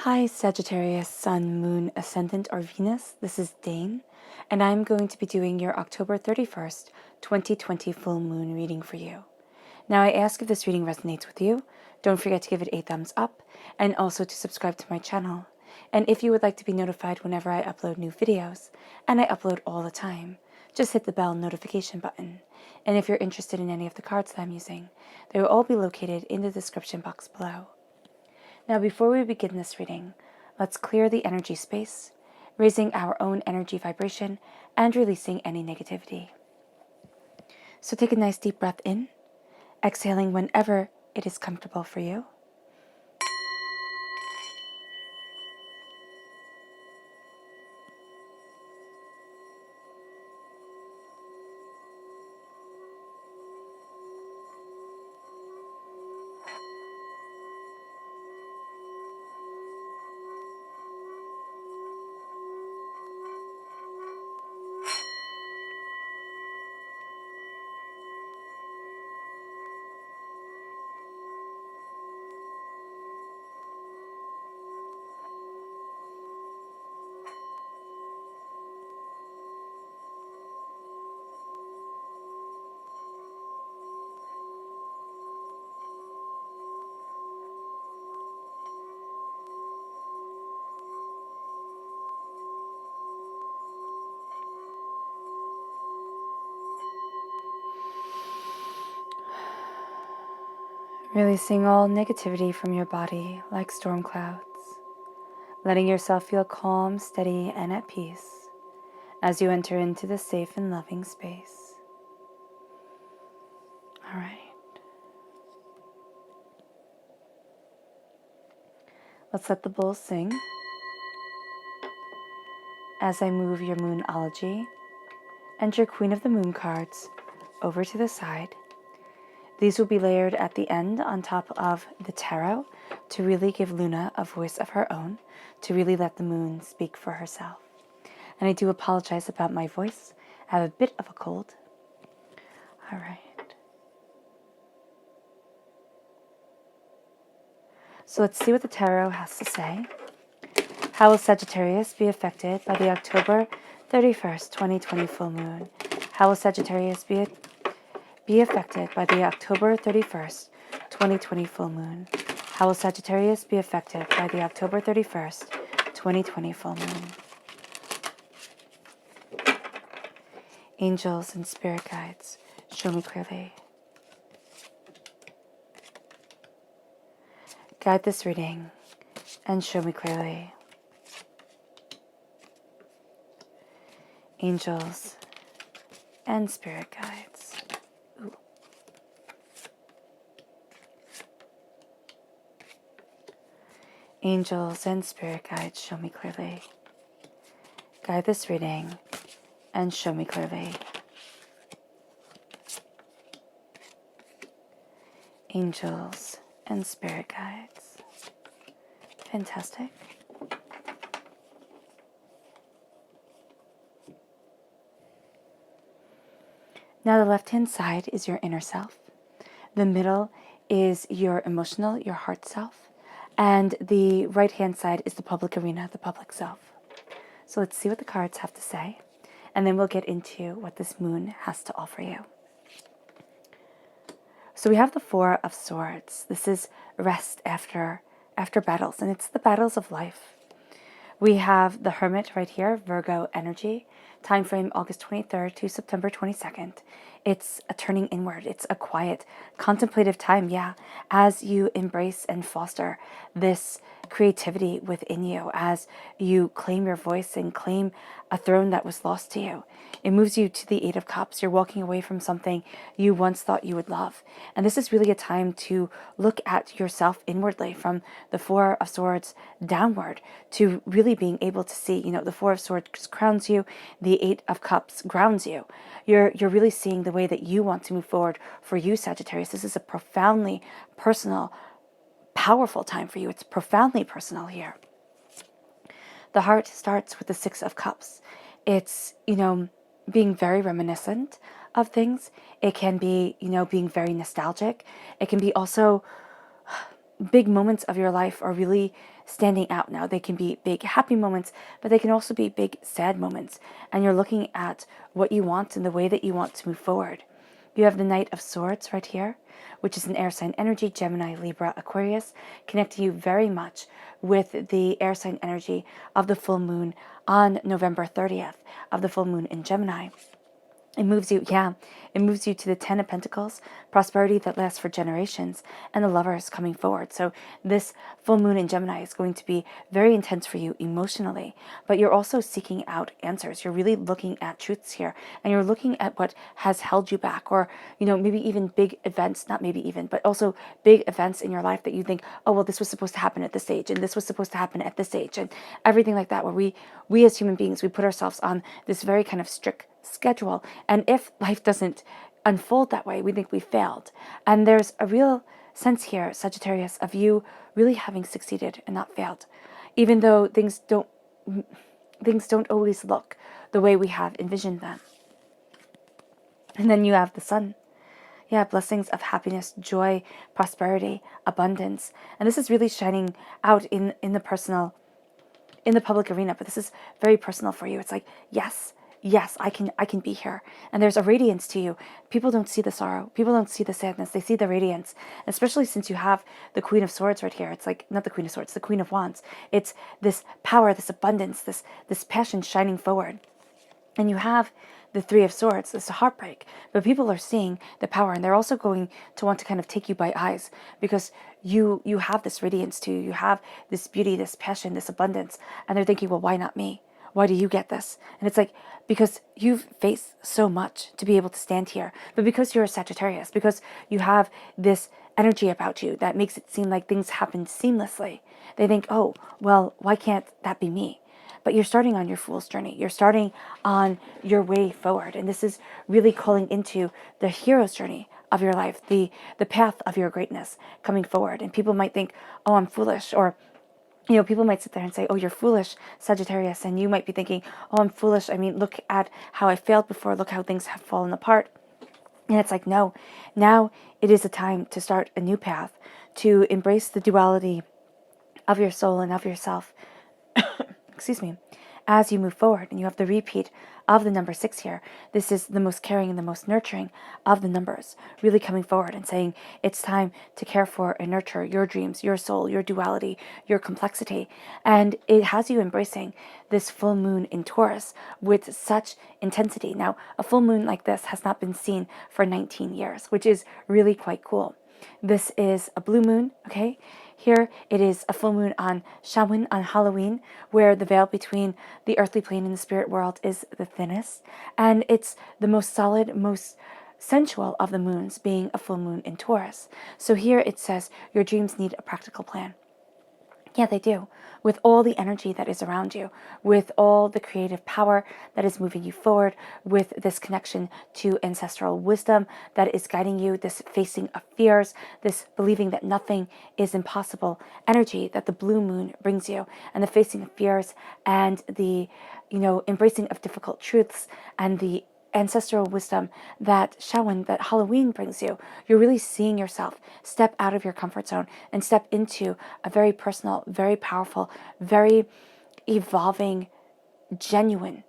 Hi Sagittarius, Sun, Moon, Ascendant, or Venus. This is Dane, and I'm going to be doing your October 31st, 2020 full moon reading for you. Now, I ask if this reading resonates with you. Don't forget to give it a thumbs up and also to subscribe to my channel. And if you would like to be notified whenever I upload new videos, and I upload all the time, just hit the bell notification button. And if you're interested in any of the cards that I'm using, they will all be located in the description box below. Now, before we begin this reading, let's clear the energy space, raising our own energy vibration and releasing any negativity. So take a nice deep breath in, exhaling whenever it is comfortable for you. Releasing all negativity from your body like storm clouds, letting yourself feel calm, steady, and at peace as you enter into the safe and loving space. All right. Let's let the bulls sing as I move your Moonology and your Queen of the Moon cards over to the side. These will be layered at the end on top of the tarot to really give Luna a voice of her own, to really let the moon speak for herself. And I do apologize about my voice. I have a bit of a cold. All right. So let's see what the tarot has to say. How will Sagittarius be affected by the October 31st, 2020 full moon? How will Sagittarius be affected by the October 31st, 2020 full moon? How will Sagittarius be affected by the October 31st, 2020 full moon? Angels and spirit guides, show me clearly. Guide this reading and show me clearly. Angels and spirit guides. Ooh. Angels and spirit guides, show me clearly. Guide this reading and show me clearly. Angels and spirit guides. Fantastic. Now the left-hand side is your inner self. The middle is your emotional, your heart self. And the right-hand side is the public arena, the public self. So let's see what the cards have to say. And then we'll get into what this moon has to offer you. So we have the Four of Swords. This is rest after battles, and it's the battles of life. We have the Hermit right here, Virgo energy, time frame August 23rd to September 22nd. It's a turning inward. It's a quiet, contemplative time, as you embrace and foster this creativity within you, as you claim your voice and claim a throne that was lost to you. It moves you to the Eight of Cups. You're walking away from something you once thought you would love. And this is really a time to look at yourself inwardly from the Four of Swords downward to really being able to see, the Four of Swords crowns you, the Eight of Cups grounds you. You're really seeing the way that you want to move forward for you, Sagittarius. This is a profoundly personal, powerful time for you. It's profoundly personal here. The heart starts with the Six of Cups. It's, being very reminiscent of things. It can be, being very nostalgic. It can be also big moments of your life are really standing out now. They can be big happy moments, but they can also be big sad moments. And you're looking at what you want and the way that you want to move forward. You have the Knight of Swords right here, which is an air sign energy, Gemini, Libra, Aquarius, connecting you very much with the air sign energy of the full moon on November 30th, of the full moon in Gemini. It moves you, it moves you to the Ten of Pentacles, prosperity that lasts for generations, and the Lovers coming forward. So this full moon in Gemini is going to be very intense for you emotionally, but you're also seeking out answers. You're really looking at truths here, and you're looking at what has held you back, or, maybe even big events, not maybe even, but also big events in your life that you think, oh, well, this was supposed to happen at this age, and this was supposed to happen at this age, and everything like that, where we as human beings, we put ourselves on this very kind of strict schedule. And if life doesn't unfold that way, we think we failed. And there's a real sense here, Sagittarius, of you really having succeeded and not failed, even though things don't always look the way we have envisioned them. And then you have the Sun. Yeah, blessings of happiness, joy, prosperity, abundance. And this is really shining out in the personal, in the public arena, but this is very personal for you. It's like, yes, I can be here. And there's a radiance to you. People don't see the sorrow. People don't see the sadness. They see the radiance. Especially since you have the Queen of Swords right here. It's like, not the Queen of Swords, the Queen of Wands. It's this power, this abundance, this passion shining forward. And you have the Three of Swords, this heartbreak. But people are seeing the power, and they're also going to want to kind of take you by eyes, because you have this radiance to you. You have this beauty, this passion, this abundance. And they're thinking, well, why not me? Why do you get this? And it's like, because you've faced so much to be able to stand here. But because you're a Sagittarius, because you have this energy about you that makes it seem like things happen seamlessly, they think, oh, well, why can't that be me? But you're starting on your fool's journey. You're starting on your way forward. And this is really calling into the hero's journey of your life, the path of your greatness coming forward. And people might think, oh, I'm foolish, or people might sit there and say, oh, you're foolish, Sagittarius. And you might be thinking, oh, I'm foolish. I mean, look at how I failed before. Look how things have fallen apart. And it's like, no, now it is a time to start a new path, to embrace the duality of your soul and of yourself, excuse me, as you move forward. And you have the repeat of the number 6 here. This is the most caring and the most nurturing of the numbers, really coming forward and saying it's time to care for and nurture your dreams, your soul, your duality, your complexity. And it has you embracing this full moon in Taurus with such intensity. Now, a full moon like this has not been seen for 19 years, which is really quite cool. This is a blue moon, okay? Here it is a full moon on Samhain, on Halloween, where the veil between the earthly plane and the spirit world is the thinnest. And it's the most solid, most sensual of the moons, being a full moon in Taurus. So here it says your dreams need a practical plan. Yeah, they do. With all the energy that is around you, with all the creative power that is moving you forward, with this connection to ancestral wisdom that is guiding you, this facing of fears, this believing that nothing is impossible energy that the blue moon brings you, and the facing of fears and the, embracing of difficult truths and the ancestral wisdom that Samhain, that Halloween brings you. You're really seeing yourself step out of your comfort zone and step into a very personal, very powerful, very evolving, genuine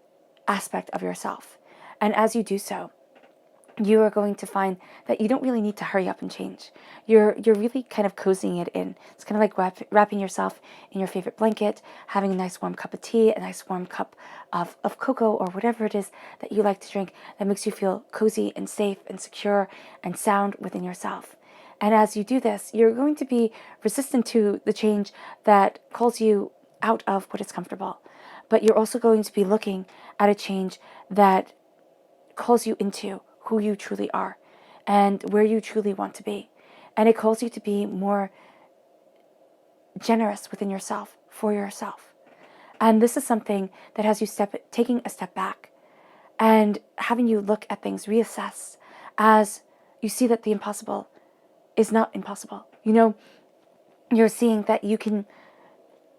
aspect of yourself. And as you do so, you are going to find that you don't really need to hurry up and change. You're really kind of cozying it in. It's kind of like wrapping yourself in your favorite blanket, having a nice warm cup of tea, a nice warm cup of cocoa, or whatever it is that you like to drink that makes you feel cozy and safe and secure and sound within yourself. And as you do this, you're going to be resistant to the change that calls you out of what is comfortable. But you're also going to be looking at a change that calls you into who you truly are and where you truly want to be. And it calls you to be more generous within yourself, for yourself. And this is something that has you taking a step back and having you look at things, reassess, as you see that the impossible is not impossible. You're seeing that you can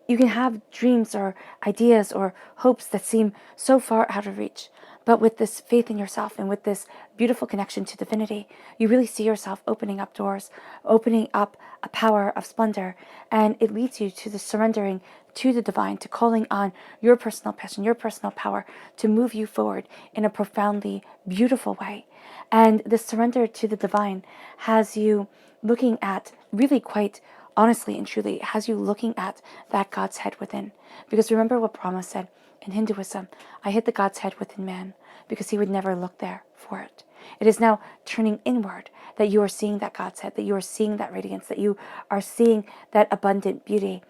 have dreams or ideas or hopes that seem so far out of reach, But with this faith in yourself and with this beautiful connection to divinity, you really see yourself opening up doors, opening up a power of splendor, and it leads you to the surrendering to the divine, to calling on your personal passion, your personal power to move you forward in a profoundly beautiful way. And the surrender to the divine has you looking at, really quite honestly and truly, has you looking at that God's head within. Because remember what Brahma said in Hinduism, I hid the God's head within man because he would never look there for it. It is now turning inward that you are seeing that God's head, that you are seeing that radiance, that you are seeing that abundant beauty.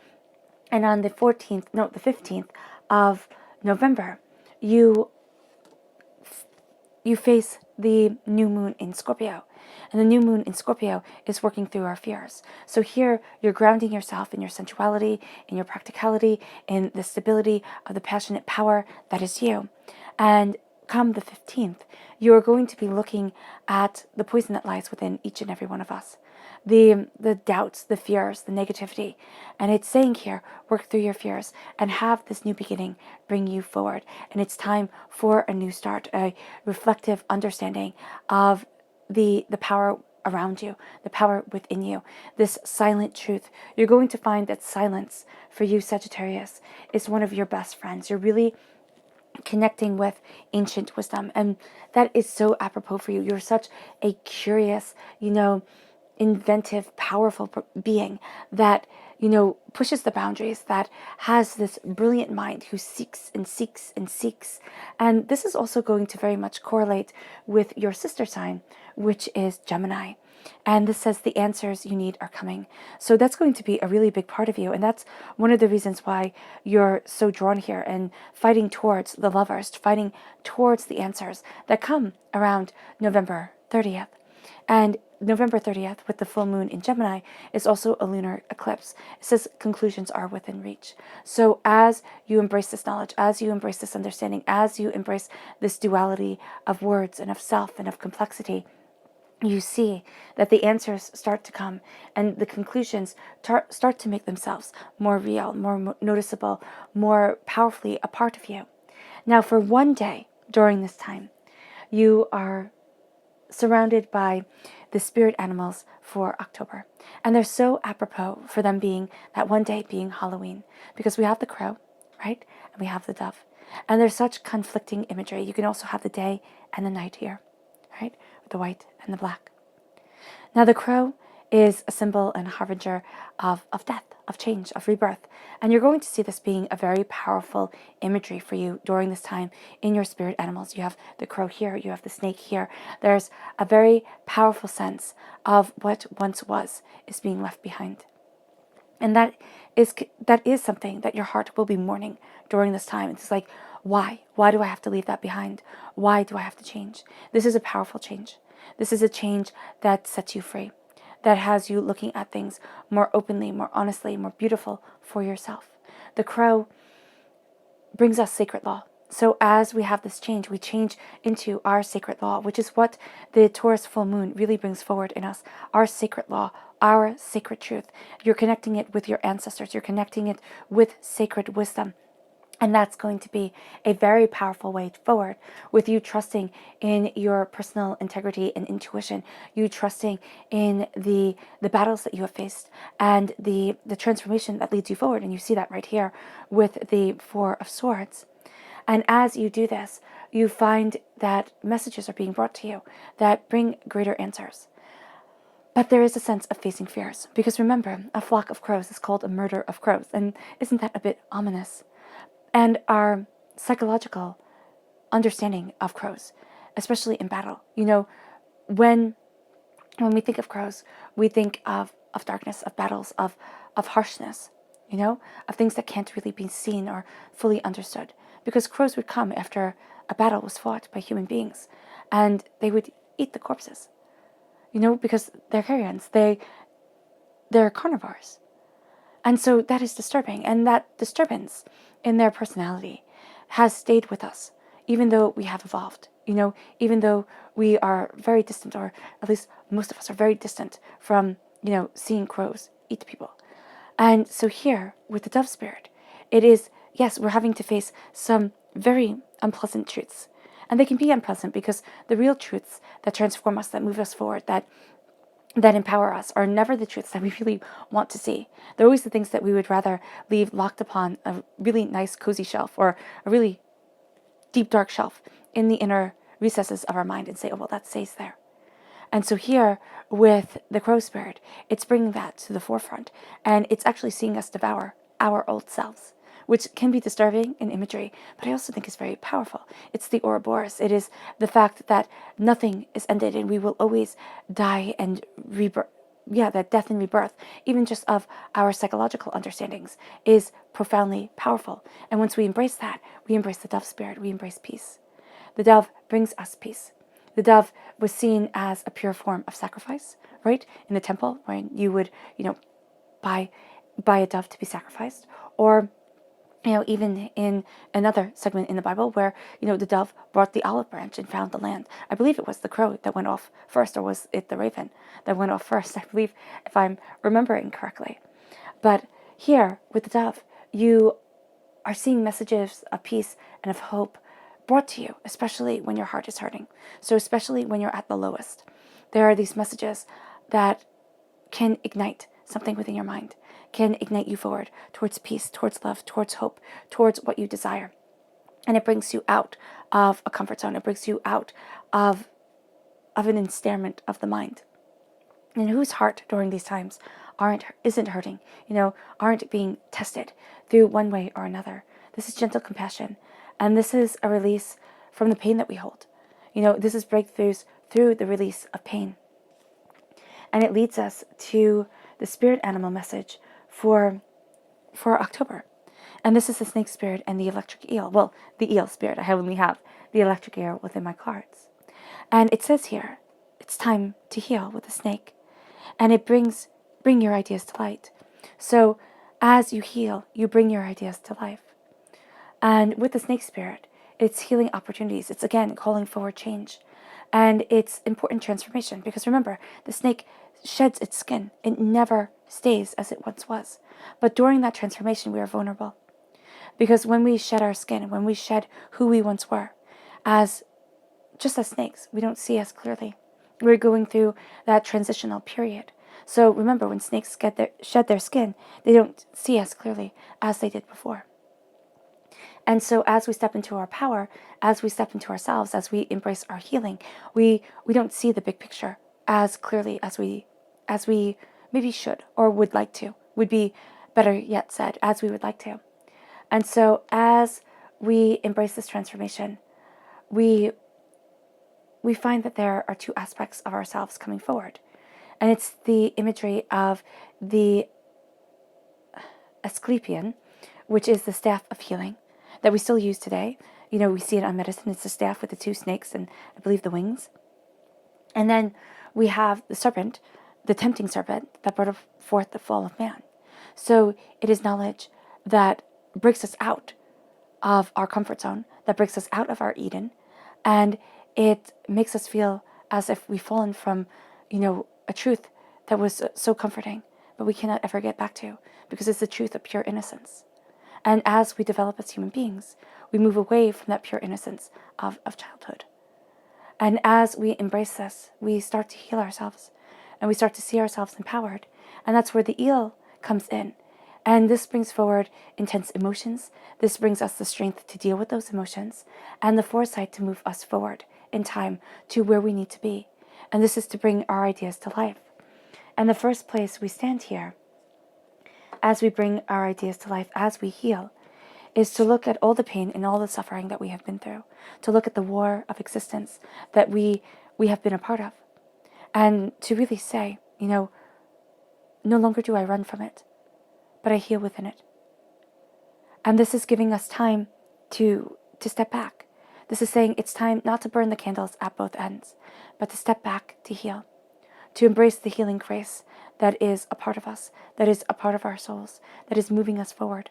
And on the 15th of November, you face the new moon in Scorpio. And the new moon in Scorpio is working through our fears. So here you're grounding yourself in your sensuality, in your practicality, in the stability of the passionate power that is you. And come the 15th, you are going to be looking at the poison that lies within each and every one of us. The doubts, the fears, the negativity. And it's saying here, work through your fears and have this new beginning bring you forward. And it's time for a new start, a reflective understanding of the power around you, the power within you, this silent truth. You're going to find that silence for you, Sagittarius, is one of your best friends. You're really connecting with ancient wisdom, and that is so apropos for you. You're such a curious, inventive, powerful being that, pushes the boundaries, that has this brilliant mind who seeks and seeks and seeks. And this is also going to very much correlate with your sister sign, which is Gemini. And this says the answers you need are coming. So that's going to be a really big part of you. And that's one of the reasons why you're so drawn here and fighting towards the lovers, fighting towards the answers that come around November 30th. And November 30th, with the full moon in Gemini, is also a lunar eclipse. It says conclusions are within reach. So as you embrace this knowledge, as you embrace this understanding, as you embrace this duality of words and of self and of complexity, you see that the answers start to come and the conclusions start to make themselves more real, more noticeable, more powerfully a part of you. Now, for one day during this time, you are surrounded by the spirit animals for October. And they're so apropos for them being that one day being Halloween, because we have the crow, right? And we have the dove. And there's such conflicting imagery. You can also have the day and the night here, right? With the white and the black. Now the crow is a symbol and harbinger of death, of change, of rebirth. And you're going to see this being a very powerful imagery for you during this time in your spirit animals. You have the crow here, you have the snake here. There's a very powerful sense of what once was is being left behind. And that is something that your heart will be mourning during this time. It's like, why? Why do I have to leave that behind? Why do I have to change? This is a powerful change. This is a change that sets you free, that has you looking at things more openly, more honestly, more beautiful for yourself. The crow brings us sacred law. So as we have this change, we change into our sacred law, which is what the Taurus full moon really brings forward in us, our sacred law, our sacred truth. You're connecting it with your ancestors. You're connecting it with sacred wisdom. And that's going to be a very powerful way forward, with you trusting in your personal integrity and intuition, you trusting in the battles that you have faced and the transformation that leads you forward. And you see that right here with the Four of Swords. And as you do this, you find that messages are being brought to you that bring greater answers. But there is a sense of facing fears, because remember, a flock of crows is called a murder of crows. And isn't that a bit ominous? And our psychological understanding of crows, especially in battle. When we think of crows, we think of darkness, of battles, of harshness, of things that can't really be seen or fully understood. Because crows would come after a battle was fought by human beings, and they would eat the corpses, because they're carrions, they're carnivores. And so that is disturbing. And that disturbance in their personality has stayed with us, even though we have evolved, even though we are very distant, or at least most of us are very distant from, seeing crows eat people. And so here with the dove spirit, it is, yes, we're having to face some very unpleasant truths. And they can be unpleasant because the real truths that transform us, that move us forward, that empower us are never the truths that we really want to see. They're always the things that we would rather leave locked upon a really nice cozy shelf or a really deep dark shelf in the inner recesses of our mind and say, oh, well, that stays there. And so here with the crow spirit, it's bringing that to the forefront, and it's actually seeing us devour our old selves, which can be disturbing in imagery, but I also think is very powerful. It's the Ouroboros. It is the fact that nothing is ended and we will always die and rebirth. Yeah, that death and rebirth, even just of our psychological understandings, is profoundly powerful. And once we embrace that, we embrace the dove spirit, we embrace peace. The dove brings us peace. The dove was seen as a pure form of sacrifice, right? In the temple, when you would, buy a dove to be sacrificed, or even in another segment in the Bible where, the dove brought the olive branch and found the land. I believe it was the crow that went off first, or was it the raven that went off first? I believe, if I'm remembering correctly. But here, with the dove, you are seeing messages of peace and of hope brought to you, especially when your heart is hurting. So especially when you're at the lowest. There are these messages that can ignite something within your mind, can ignite you forward towards peace, towards love, towards hope, towards what you desire. And it brings you out of a comfort zone. It brings you out of an ensnarement of the mind. And whose heart during these times isn't hurting, aren't being tested through one way or another. This is gentle compassion. And this is a release from the pain that we hold. This is breakthroughs through the release of pain. And it leads us to the spirit animal message for October. And this is the snake spirit and the electric eel. Well, the eel spirit. I only have the electric eel within my cards. And it says here, it's time to heal with the snake. And it bring your ideas to light. So as you heal, you bring your ideas to life. And with the snake spirit, it's healing opportunities. It's again calling forward change. And it's important transformation, because remember, the snake sheds its skin. It never stays as it once was. But during that transformation, we are vulnerable. Because when we shed our skin, when we shed who we once were, just as snakes, we don't see as clearly. We're going through that transitional period. So remember, when snakes shed their skin, they don't see as clearly as they did before. And so as we step into our power, as we step into ourselves, as we embrace our healing, we don't see the big picture as clearly as we maybe should or would like to, would be better yet said, as we would like to. And so as we embrace this transformation, we find that there are two aspects of ourselves coming forward. And it's the imagery of the Asclepion, which is the staff of healing that we still use today. We see it on medicine. It's the staff with the two snakes and I believe the wings. And then we have the serpent, the tempting serpent that brought forth the fall of man. So it is knowledge that breaks us out of our comfort zone, that breaks us out of our Eden, and it makes us feel as if we've fallen from, a truth that was so comforting, but we cannot ever get back to, because it's the truth of pure innocence. And as we develop as human beings, we move away from that pure innocence of childhood. And as we embrace this, we start to heal ourselves, and we start to see ourselves empowered. And that's where the eel comes in. And this brings forward intense emotions. This brings us the strength to deal with those emotions and the foresight to move us forward in time to where we need to be. And this is to bring our ideas to life. And the first place we stand here, as we bring our ideas to life, as we heal, is to look at all the pain and all the suffering that we have been through, to look at the war of existence that we have been a part of, and to really say, no longer do I run from it, but I heal within it. And this is giving us time to step back. This is saying it's time not to burn the candles at both ends, but to step back to heal, to embrace the healing grace that is a part of us, that is a part of our souls, that is moving us forward,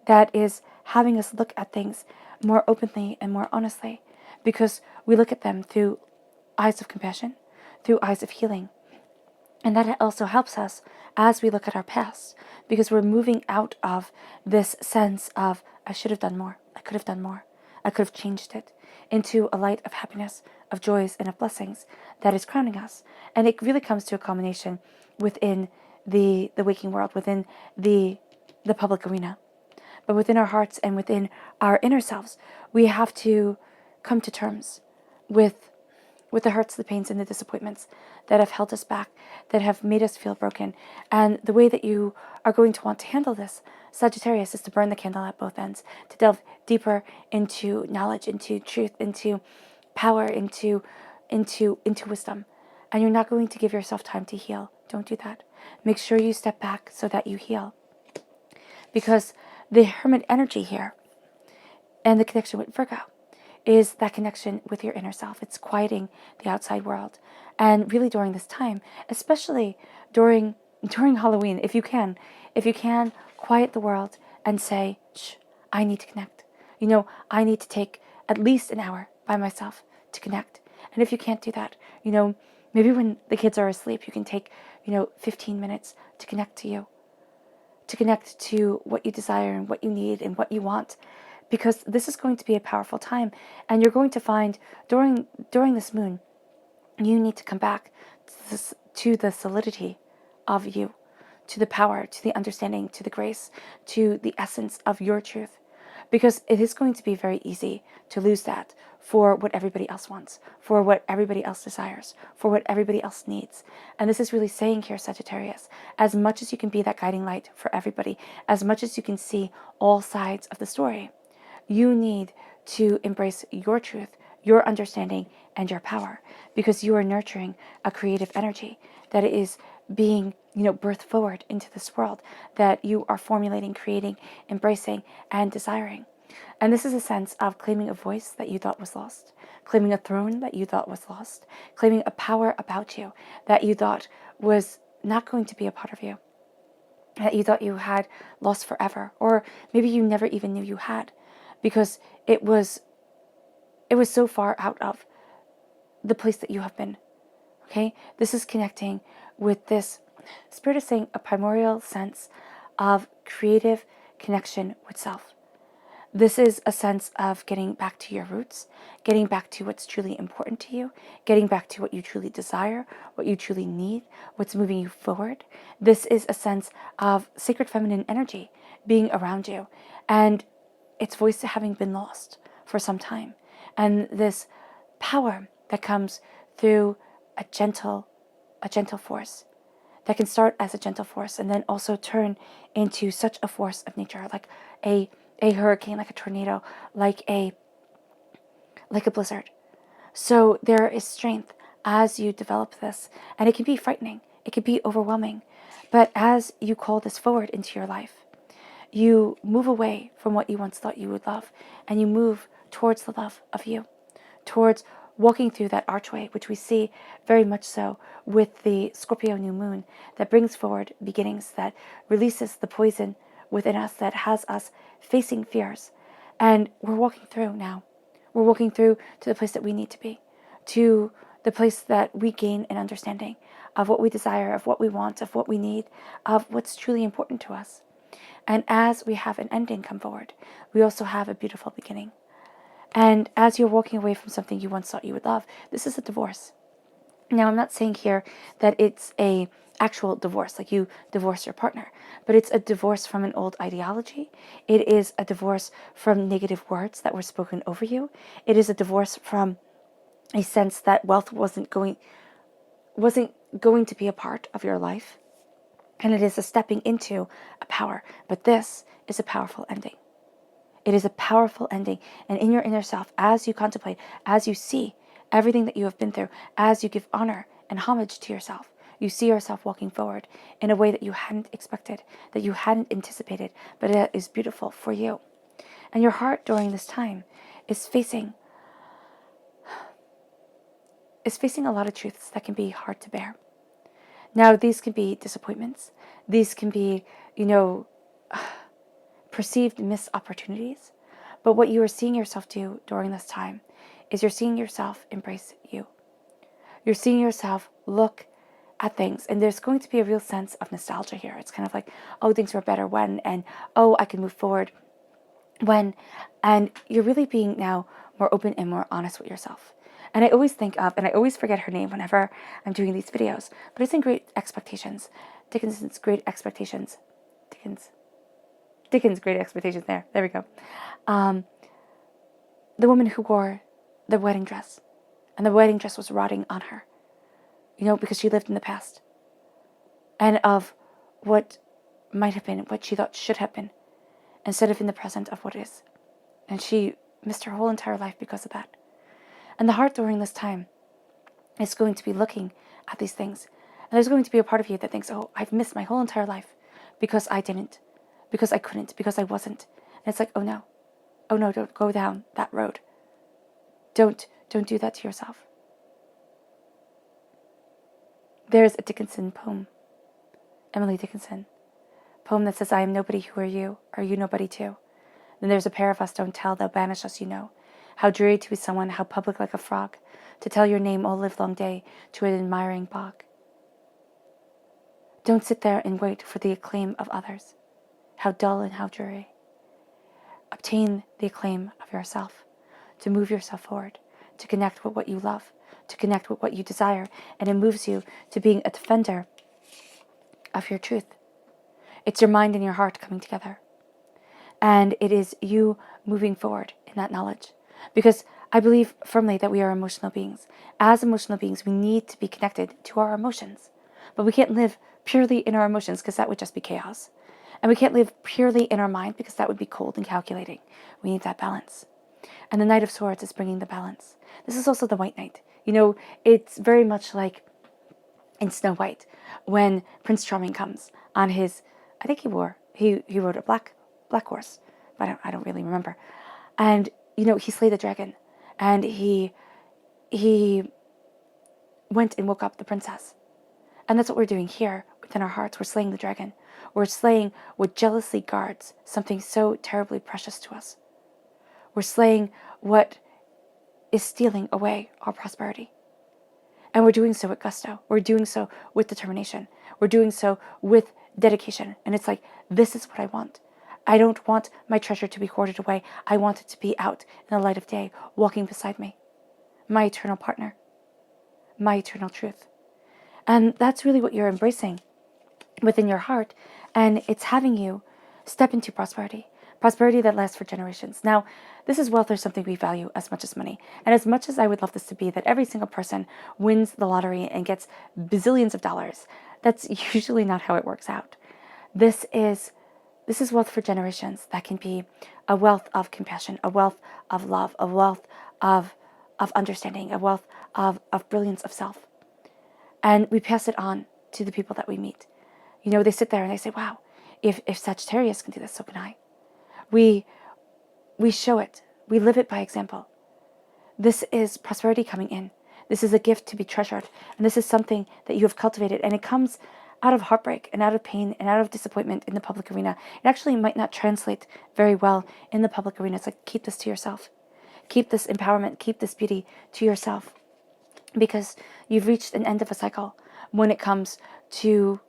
that is having us look at things more openly and more honestly, because we look at them through eyes of compassion, through eyes of healing. And that also helps us as we look at our past, because we're moving out of this sense of, I should have done more, I could have done more, I could have changed it into a light of happiness, of joys, and of blessings that is crowning us. And it really comes to a culmination within the waking world, within the public arena. But within our hearts and within our inner selves, we have to come to terms with the hurts, the pains, and the disappointments that have held us back, that have made us feel broken. And the way that you are going to want to handle this, Sagittarius, is to burn the candle at both ends, to delve deeper into knowledge, into truth, into power, into wisdom. And you're not going to give yourself time to heal. Don't do that. Make sure you step back so that you heal. Because the Hermit energy here and the connection with Virgo is that connection with your inner self. It's quieting the outside world. And really during this time, especially during Halloween, if you can quiet the world and say, shh, I need to connect. I need to take at least an hour by myself to connect. And if you can't do that, maybe when the kids are asleep, you can take, 15 minutes to connect to you, to connect to what you desire and what you need and what you want. Because this is going to be a powerful time, and you're going to find during this moon, you need to come back to the solidity of you, to the power, to the understanding, to the grace, to the essence of your truth. Because it is going to be very easy to lose that for what everybody else wants, for what everybody else desires, for what everybody else needs. And this is really saying here, Sagittarius, as much as you can be that guiding light for everybody, as much as you can see all sides of the story, you need to embrace your truth, your understanding, and your power, because you are nurturing a creative energy that is being, birthed forward into this world, that you are formulating, creating, embracing, and desiring. And this is a sense of claiming a voice that you thought was lost, claiming a throne that you thought was lost, claiming a power about you that you thought was not going to be a part of you, that you thought you had lost forever, or maybe you never even knew you had, because it was so far out of the place that you have been. Okay? This is connecting with this, Spirit is saying, a primordial sense of creative connection with self. This is a sense of getting back to your roots, getting back to what's truly important to you, getting back to what you truly desire, what you truly need, what's moving you forward. This is a sense of sacred feminine energy being around you, and its voice having been lost for some time. And this power that comes through a gentle force, that can start as a gentle force and then also turn into such a force of nature, like a hurricane, like a tornado, like a blizzard. So there is strength as you develop this, and it can be frightening, it can be overwhelming, but as you call this forward into your life, you move away from what you once thought you would love, and you move towards the love of you, towards walking through that archway, which we see very much so with the Scorpio new moon, that brings forward beginnings, that releases the poison within us, that has us facing fears. And we're walking through now. We're walking through to the place that we need to be, to the place that we gain an understanding of what we desire, of what we want, of what we need, of what's truly important to us. And as we have an ending come forward, we also have a beautiful beginning. And as you're walking away from something you once thought you would love, this is a divorce. Now, I'm not saying here that it's a actual divorce, like you divorce your partner, but it's a divorce from an old ideology. It is a divorce from negative words that were spoken over you. It is a divorce from a sense that wealth wasn't going to be a part of your life. And it is a stepping into a power. But this is a powerful ending. It is a powerful ending. And in your inner self, as you contemplate, as you see everything that you have been through, as you give honor and homage to yourself, you see yourself walking forward in a way that you hadn't expected, that you hadn't anticipated, but it is beautiful for you. And your heart during this time is facing a lot of truths that can be hard to bear. Now, these can be disappointments. These can be, perceived missed opportunities. But what you are seeing yourself do during this time is you're seeing yourself embrace you. You're seeing yourself look at things, and there's going to be a real sense of nostalgia here. It's kind of like, oh, things were better when, and oh, I can move forward And you're really being now more open and more honest with yourself. And I always think of, and I always forget her name whenever I'm doing these videos, but it's in Great Expectations. Dickens's Great Expectations. Dickens' Great Expectations. There we go. The woman who wore the wedding dress, and the wedding dress was rotting on her, because she lived in the past, and of what might have been, what she thought should have been, instead of in the present of what is. And she missed her whole entire life because of that. And the heart during this time is going to be looking at these things. And there's going to be a part of you that thinks, oh, I've missed my whole entire life because I didn't, because I couldn't, because I wasn't. And it's like, oh no, don't go down that road. Don't do that to yourself. There's a Dickinson poem, Emily Dickinson, poem that says, I am nobody, who are you nobody too? Then there's a pair of us, don't tell, they'll banish us, How dreary to be someone, how public like a frog, to tell your name all livelong day to an admiring bog. Don't sit there and wait for the acclaim of others. How dull and how dreary. Obtain the acclaim of yourself, to move yourself forward, to connect with what you love, to connect with what you desire, and it moves you to being a defender of your truth. It's your mind and your heart coming together. And it is you moving forward in that knowledge. Because I believe firmly that we are emotional beings. As emotional beings, we need to be connected to our emotions. But we can't live purely in our emotions because that would just be chaos. And we can't live purely in our mind because that would be cold and calculating. We need that balance. And the Knight of Swords is bringing the balance. This is also the White Knight. It's very much like in Snow White when Prince Charming comes on his, I think he rode a black horse, but I don't really remember. And he slayed the dragon, and he went and woke up the princess. And that's what we're doing here within our hearts. We're slaying the dragon. We're slaying what jealously guards something so terribly precious to us. We're slaying what is stealing away our prosperity. And we're doing so with gusto. We're doing so with determination. We're doing so with dedication. And it's like, this is what I want. I don't want my treasure to be hoarded away. I want it to be out in the light of day, walking beside me. My eternal partner. My eternal truth. And that's really what you're embracing within your heart. And it's having you step into prosperity. Prosperity that lasts for generations. Now, this is wealth or something we value as much as money. And as much as I would love this to be that every single person wins the lottery and gets bazillions of dollars, that's usually not how it works out. This is wealth for generations. That can be a wealth of compassion, a wealth of love, a wealth of understanding, a wealth of brilliance of self. And we pass it on to the people that we meet. They sit there and they say, wow, if Sagittarius can do this, so can I. We show it. We live it by example. This is prosperity coming in. This is a gift to be treasured. And this is something that you have cultivated. And it comes out of heartbreak and out of pain and out of disappointment in the public arena. It actually might not translate very well in the public arena. It's like, keep this to yourself. Keep this empowerment, keep this beauty to yourself. Because you've reached an end of a cycle when it comes to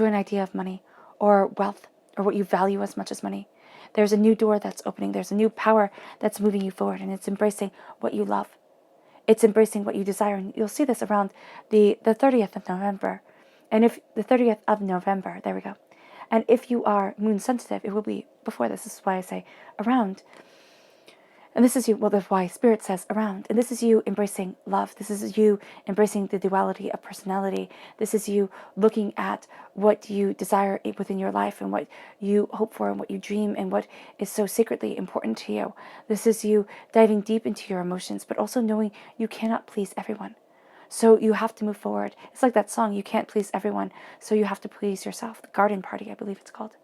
an idea of money or wealth or what you value as much as money. There's a new door that's opening. There's a new power that's moving you forward, and it's embracing what you love. It's embracing what you desire. And you'll see this around the 30th of November. And if the 30th of November, there we go. And if you are moon sensitive, it will be before this. This is why I say around. And this is you, well, that's why Spirit says around. And this is you embracing love. This is you embracing the duality of personality. This is you looking at what you desire within your life and what you hope for and what you dream and what is so secretly important to you. This is you diving deep into your emotions, but also knowing you cannot please everyone. So you have to move forward. It's like that song, you can't please everyone, so you have to please yourself. The Garden Party, I believe it's called.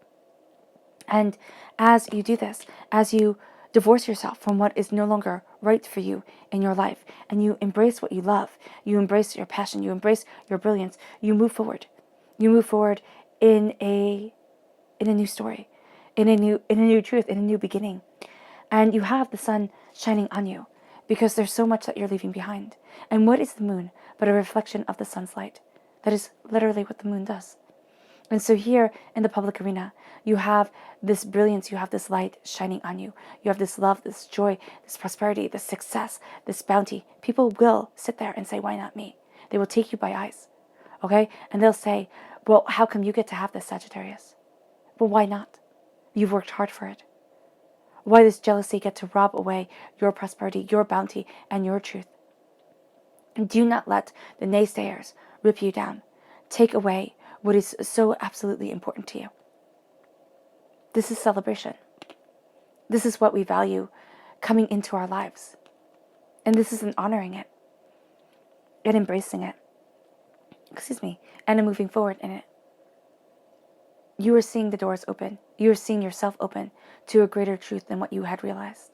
And as you do this, as you divorce yourself from what is no longer right for you in your life, and you embrace what you love, you embrace your passion, you embrace your brilliance, you move forward. You move forward in a new story, in a new truth, in a new beginning. And you have the sun shining on you because there's so much that you're leaving behind. And what is the moon but a reflection of the sun's light? That is literally what the moon does. And so here in the public arena, you have this brilliance, you have this light shining on you. You have this love, this joy, this prosperity, this success, this bounty. People will sit there and say, why not me? They will take you by eyes, okay? And they'll say, well, how come you get to have this, Sagittarius? Well, why not? You've worked hard for it. Why does jealousy get to rob away your prosperity, your bounty, and your truth? And do not let the naysayers rip you down, take away what is so absolutely important to you. This is celebration. This is what we value coming into our lives. And this is an honoring it and embracing it. And a moving forward in it. You are seeing the doors open. You are seeing yourself open to a greater truth than what you had realized.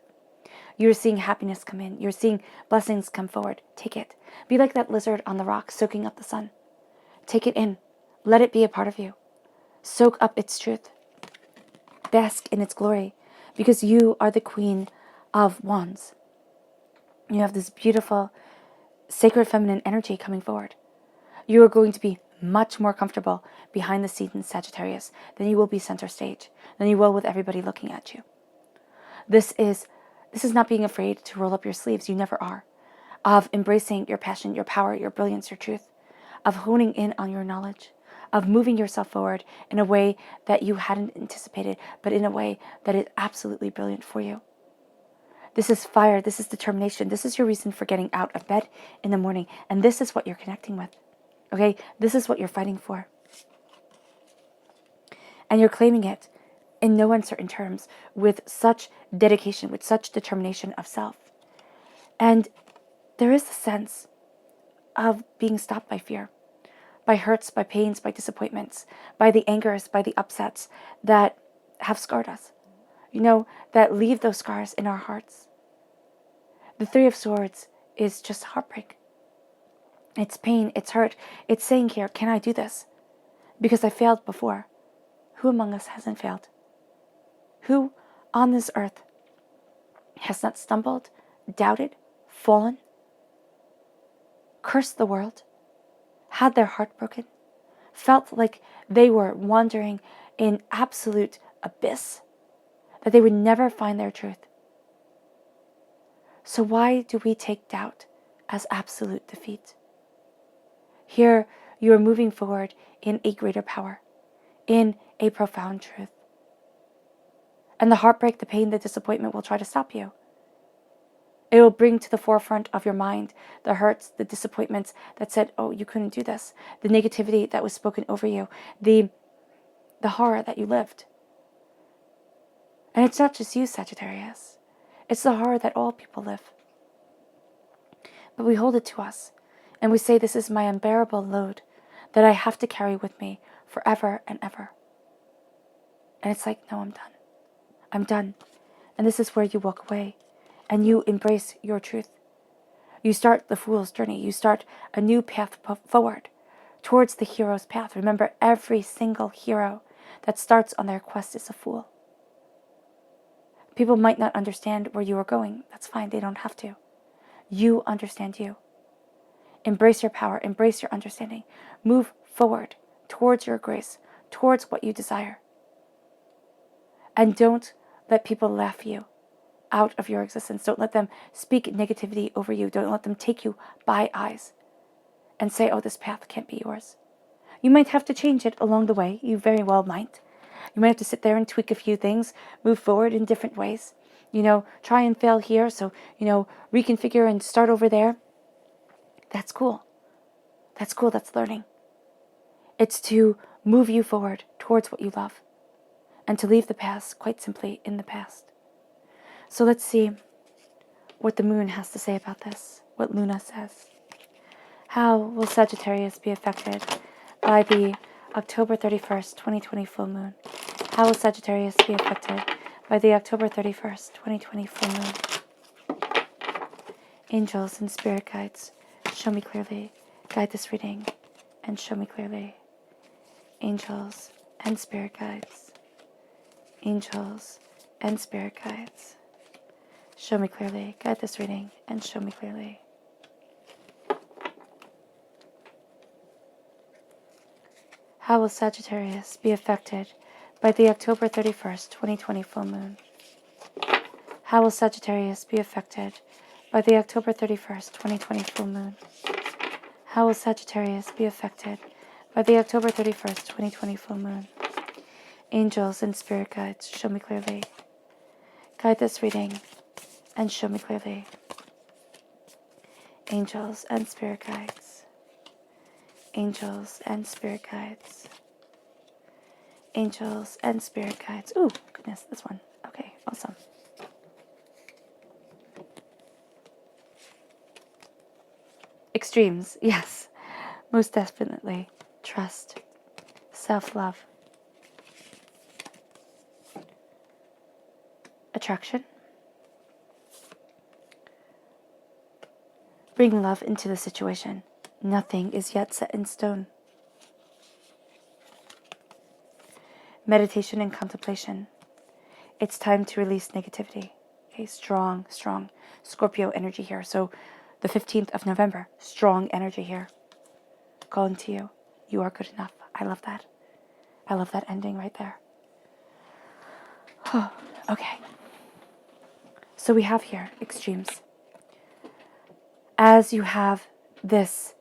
You're seeing happiness come in. You're seeing blessings come forward. Take it. Be like that lizard on the rock soaking up the sun. Take it in. Let it be a part of you. Soak up its truth. Bask in its glory, because you are the Queen of Wands. You have this beautiful, sacred feminine energy coming forward. You are going to be much more comfortable behind the scenes, Sagittarius, than you will be center stage, than you will with everybody looking at you. This is not being afraid to roll up your sleeves. You never are. Of embracing your passion, your power, your brilliance, your truth. Of honing in on your knowledge. Of moving yourself forward in a way that you hadn't anticipated, but in a way that is absolutely brilliant for you. This is fire. This is determination. This is your reason for getting out of bed in the morning. And this is what you're connecting with. Okay? This is what you're fighting for. And you're claiming it in no uncertain terms, with such dedication, with such determination of self. And there is a sense of being stopped by fear, by hurts, by pains, by disappointments, by the angers, by the upsets that have scarred us, that leave those scars in our hearts. The Three of Swords is just heartbreak. It's pain, it's hurt. It's saying here, can I do this? Because I failed before. Who among us hasn't failed? Who on this earth has not stumbled, doubted, fallen, cursed the world, had their heart broken, felt like they were wandering in absolute abyss, that they would never find their truth? So why do we take doubt as absolute defeat? Here you are moving forward in a greater power, in a profound truth. And the heartbreak, the pain, the disappointment will try to stop you. It will bring to the forefront of your mind the hurts, the disappointments that said, oh, you couldn't do this, the negativity that was spoken over you, the horror that you lived. And it's not just you, Sagittarius. It's the horror that all people live. But we hold it to us, and we say, this is my unbearable load that I have to carry with me forever and ever. And it's like, no, I'm done. I'm done. And this is where you walk away and you embrace your truth. You start the fool's journey. You start a new path forward towards the hero's path. Remember, every single hero that starts on their quest is a fool. People might not understand where you are going. That's fine. They don't have to. You understand you. Embrace your power. Embrace your understanding. Move forward towards your grace, towards what you desire. And don't let people laugh you out of your existence. Don't let them speak negativity over you. Don't let them take you by eyes and say, oh, this path can't be yours. You might have to change it along the way. You very well might. You might have to sit there and tweak a few things, move forward in different ways. Try and fail here. So, reconfigure and start over there. That's cool. That's cool. That's learning. It's to move you forward towards what you love and to leave the past quite simply in the past. So let's see what the moon has to say about this, what Luna says. How will Sagittarius be affected by the October 31st, 2020 full moon? How will Sagittarius be affected by the October 31st, 2020 full moon? Angels and spirit guides, show me clearly. Guide this reading and show me clearly. Angels and spirit guides. Angels and spirit guides. Show me clearly. Guide this reading and show me clearly. How will Sagittarius be affected by the October 31st, 2020 full moon? How will Sagittarius be affected by the October 31st, 2020 full moon? How will Sagittarius be affected by the October 31st, 2020 full moon? Angels and spirit guides, show me clearly. Guide this reading and show me clearly. Angels and spirit guides. Angels and spirit guides. Angels and spirit guides. Ooh, goodness, this one. Okay, awesome. Extremes, yes, most definitely. Trust, self-love, attraction. Bring love into the situation. Nothing is yet set in stone. Meditation and contemplation. It's time to release negativity. Okay, strong, strong Scorpio energy here. So the 15th of November, strong energy here. Calling to you. You are good enough. I love that. I love that ending right there. Okay. So we have here extremes. As you have this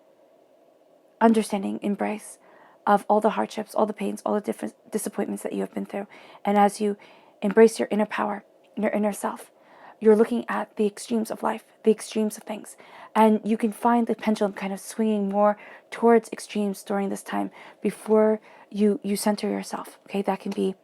understanding, embrace of all the hardships, all the pains, all the different disappointments that you have been through, and as you embrace your inner power, your inner self, you're looking at the extremes of life, the extremes of things, and you can find the pendulum kind of swinging more towards extremes during this time before you center yourself. Okay, that can be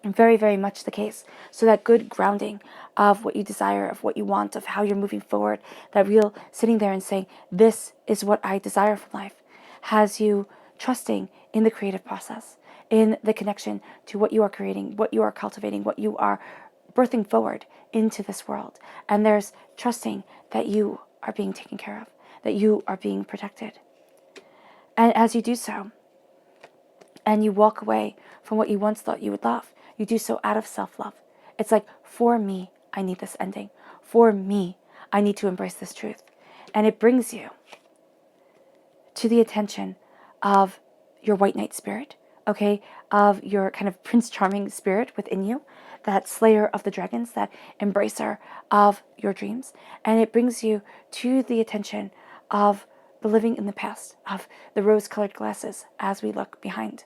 very, very much the case. So that good grounding of what you desire, of what you want, of how you're moving forward, that real sitting there and saying, this is what I desire from life, has you trusting in the creative process, in the connection to what you are creating, what you are cultivating, what you are birthing forward into this world. And there's trusting that you are being taken care of, that you are being protected. And as you do so, and you walk away from what you once thought you would love, you do so out of self-love. It's like, for me, I need this ending. For me, I need to embrace this truth. And it brings you to the attention of your white knight spirit, okay, of your kind of Prince Charming spirit within you, that slayer of the dragons, that embracer of your dreams. And it brings you to the attention of the living in the past, of the rose-colored glasses as we look behind.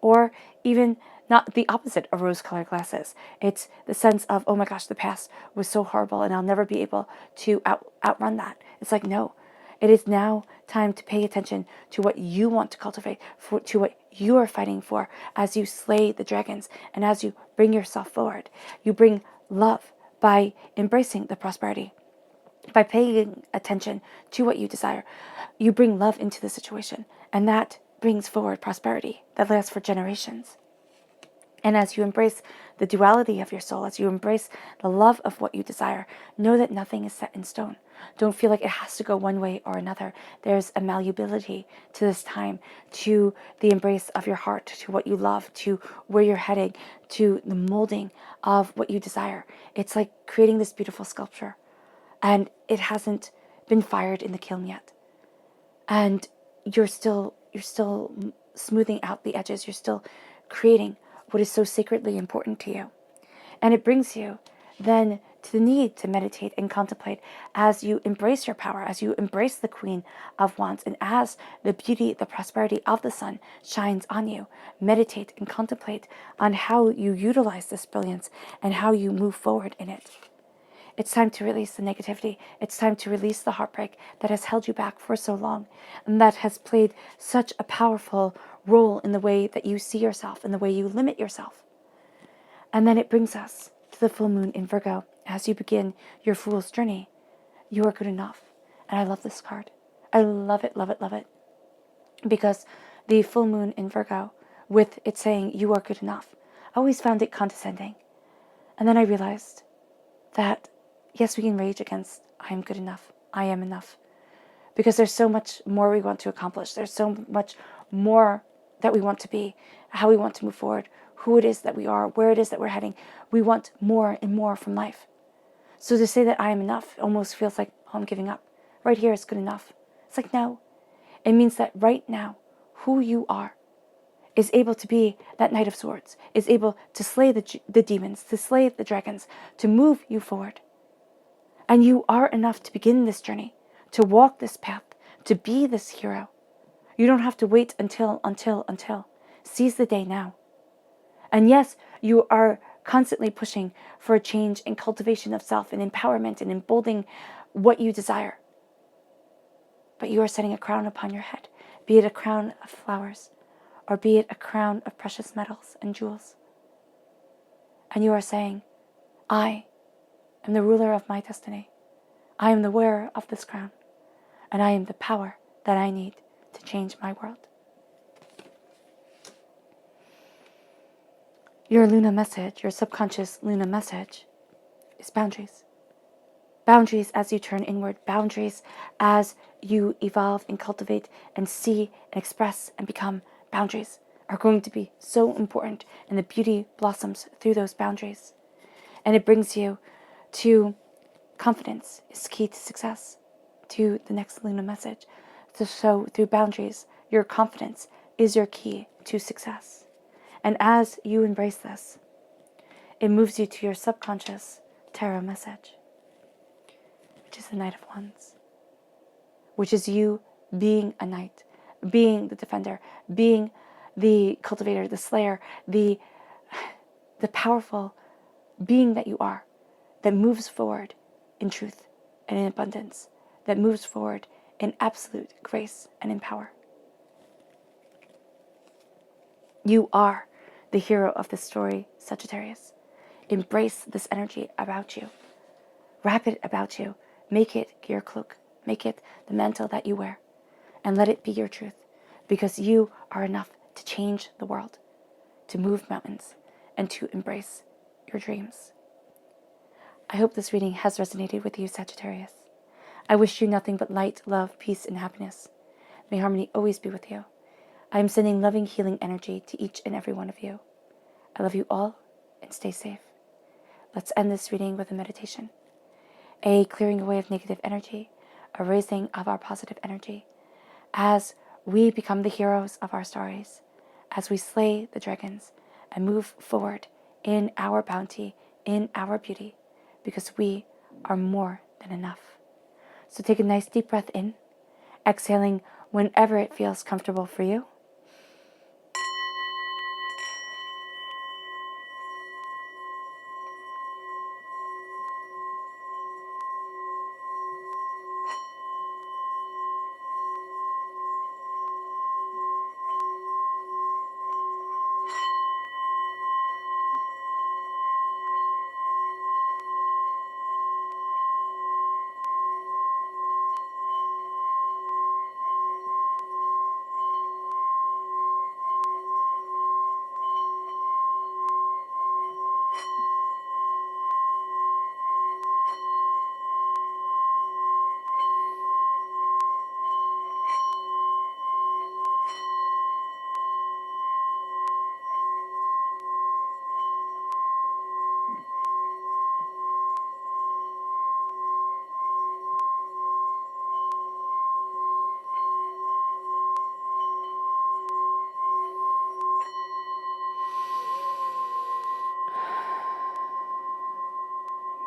Or even not the opposite of rose-colored glasses. It's the sense of, oh my gosh, the past was so horrible and I'll never be able to outrun that. It's like, no, it is now time to pay attention to what you want to cultivate, to what you are fighting for as you slay the dragons and as you bring yourself forward. You bring love by embracing the prosperity, by paying attention to what you desire. You bring love into the situation, and that brings forward prosperity that lasts for generations. And as you embrace the duality of your soul, as you embrace the love of what you desire, know that nothing is set in stone. Don't feel like it has to go one way or another. There's a malleability to this time, to the embrace of your heart, to what you love, to where you're heading, to the molding of what you desire. It's like creating this beautiful sculpture, and it hasn't been fired in the kiln yet. And you're still smoothing out the edges. You're still creating what is so sacredly important to you. And it brings you then to the need to meditate and contemplate as you embrace your power, as you embrace the Queen of Wands, and as the beauty, the prosperity of the sun shines on you. Meditate and contemplate on how you utilize this brilliance and how you move forward in it. It's time to release the negativity. It's time to release the heartbreak that has held you back for so long and that has played such a powerful role in the way that you see yourself and the way you limit yourself. And then it brings us to the full moon in Virgo. As you begin your fool's journey, you are good enough. And I love this card. I love it, love it, love it. Because the full moon in Virgo, with it saying you are good enough, I always found it condescending. And then I realized that yes, we can rage against I am good enough, I am enough. Because there's so much more we want to accomplish. There's so much more that we want to be, how we want to move forward, who it is that we are, where it is that we're heading. We want more and more from life. So to say that I am enough almost feels like, oh, I'm giving up. Right here is good enough. It's like, no. It means that right now, who you are is able to be that Knight of Swords, is able to slay the demons, to slay the dragons, to move you forward. And you are enough to begin this journey, to walk this path, to be this hero. You don't have to wait until. Seize the day now. And yes, you are constantly pushing for a change and cultivation of self and empowerment and emboldening what you desire. But you are setting a crown upon your head, be it a crown of flowers, or be it a crown of precious metals and jewels. And you are saying, I am the ruler of my destiny. I am the wearer of this crown, and I am the power that I need to change my world. Your Luna message, your subconscious Luna message, is boundaries. Boundaries as you turn inward, boundaries as you evolve and cultivate and see and express and become. Boundaries are going to be so important, and the beauty blossoms through those boundaries. And it brings you to confidence is key to success, to the next Luna message. So through boundaries, your confidence is your key to success. And as you embrace this, it moves you to your subconscious tarot message, which is the Knight of Wands, which is you being a knight, being the defender, being the cultivator, the slayer, the powerful being that you are, that moves forward in truth and in abundance, that moves forward in absolute grace and in power. You are the hero of this story, Sagittarius. Embrace this energy about you. Wrap it about you. Make it your cloak. Make it the mantle that you wear. And let it be your truth, because you are enough to change the world, to move mountains, and to embrace your dreams. I hope this reading has resonated with you, Sagittarius. I wish you nothing but light, love, peace, and happiness. May harmony always be with you. I am sending loving, healing energy to each and every one of you. I love you all, and stay safe. Let's end this reading with a meditation. A clearing away of negative energy, a raising of our positive energy, as we become the heroes of our stories, as we slay the dragons and move forward in our bounty, in our beauty, because we are more than enough. So take a nice deep breath in, exhaling whenever it feels comfortable for you.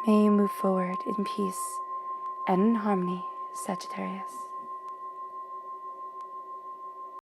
May you move forward in peace and in harmony, Sagittarius.